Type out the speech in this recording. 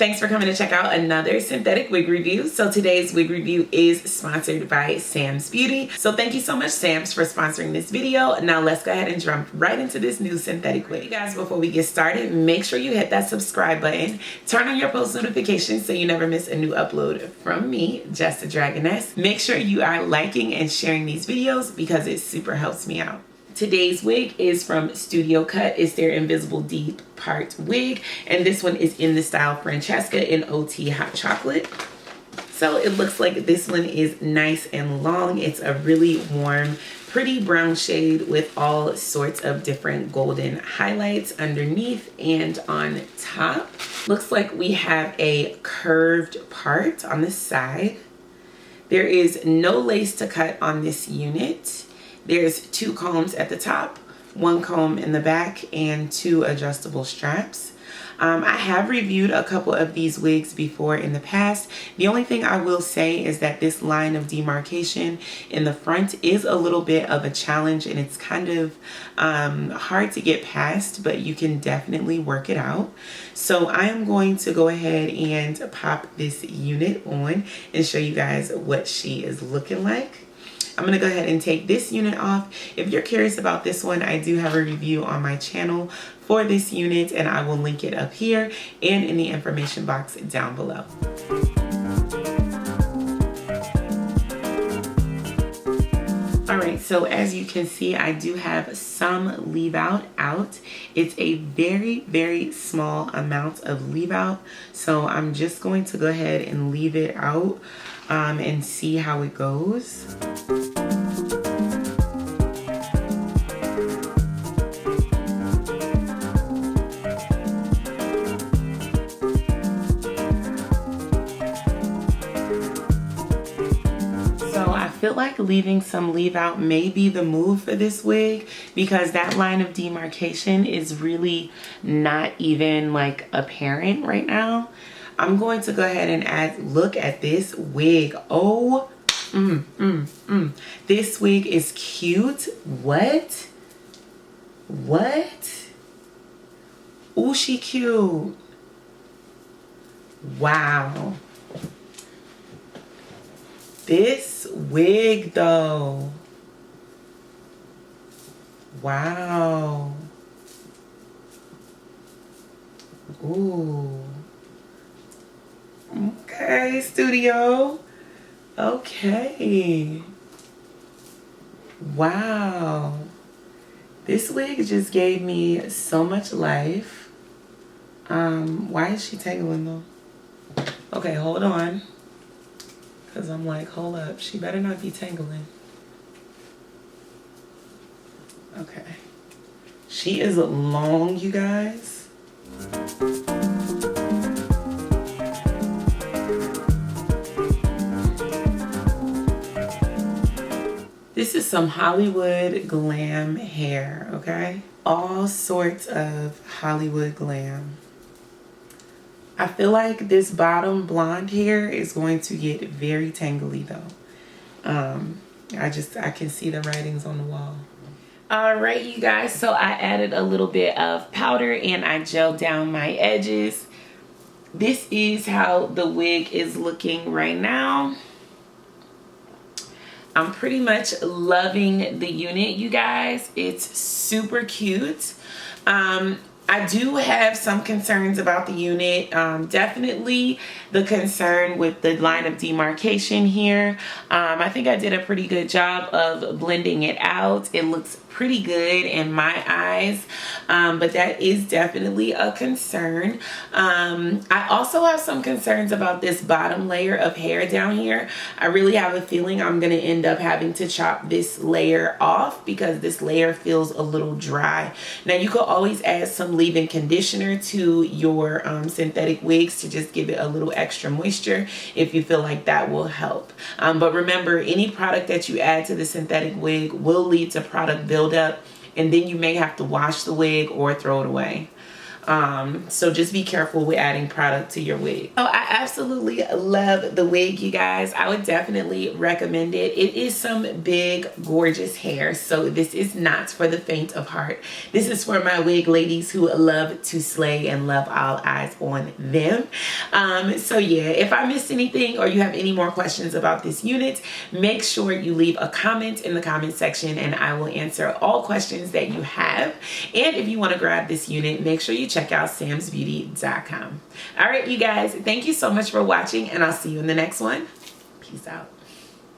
Thanks for coming to check out another synthetic wig review. So today's wig review is sponsored by SAMSBEAUTY. So thank you so much, Sams, for sponsoring this video. Now let's go ahead and jump right into this new synthetic wig. You guys, before we get started, make sure you hit that subscribe button. Turn on your post notifications so you never miss a new upload from me, Jess the Dragoness. Make sure you are liking and sharing these videos because it super helps me out. Today's wig is from Studio Cut. It's their Invisible Deep Part wig, and this one is in the style Francesca in OT Hot Chocolate. So it looks like this one is nice and long. It's a really warm, pretty brown shade with all sorts of different golden highlights underneath and on top. Looks like we have a curved part on the side. There is no lace to cut on this unit. There's 2 combs at the top, 1 comb in the back, and 2 adjustable straps. I have reviewed a couple of these wigs before in the past. The only thing I will say is that this line of demarcation in the front is a little bit of a challenge, and it's kind of hard to get past, but you can definitely work it out. So I am going to go ahead and pop this unit on and show you guys what she is looking like. I'm going to go ahead and take this unit off. If you're curious about this one, I do have a review on my channel for this unit, and I will link it up here and in the information box down below. Alright, so as you can see, I do have some leave out. It's a very, very small amount of leave out, so I'm just going to go ahead and leave it out and see how it goes. I feel like leaving some leave out may be the move for this wig because that line of demarcation is really not even like apparent right now. I'm going to go ahead and look at this wig. Oh, this wig is cute. What? Oh, she cute. Wow. This wig though. Wow. Ooh. Okay, studio. Okay. Wow. This wig just gave me so much life. Why is she tangling though? Okay, hold on. Because I'm like, hold up. She better not be tangling. Okay. She is long, you guys. This is some Hollywood glam hair, okay? All sorts of Hollywood glam. I feel like this bottom blonde hair is going to get very tangly though. I can see the writings on the wall. All right, you guys, so I added a little bit of powder and I gelled down my edges. This is how the wig is looking right now. I'm pretty much loving the unit, you guys. It's super cute. I do have some concerns about the unit. Definitely the concern with the line of demarcation here. I think I did a pretty good job of blending it out. It looks pretty good in my eyes, but that is definitely a concern. I also have some concerns about this bottom layer of hair down here. I really have a feeling I'm going to end up having to chop this layer off because this layer feels a little dry. Now you could always add some leave-in conditioner to your synthetic wigs to just give it a little extra moisture if you feel like that will help. But remember, any product that you add to the synthetic wig will lead to product buildup, and then you may have to wash the wig or throw it away. So just be careful with adding product to your wig. So I absolutely love the wig, you guys. I would definitely recommend it. It is some big, gorgeous hair. So this is not for the faint of heart. This is for my wig ladies who love to slay and love all eyes on them. So yeah, if I missed anything or you have any more questions about this unit, make sure you leave a comment in the comment section and I will answer all questions that you have. And if you want to grab this unit, make sure you check out SAMSBEAUTY.com. All right, you guys, thank you so much for watching, and I'll see you in the next one. Peace out.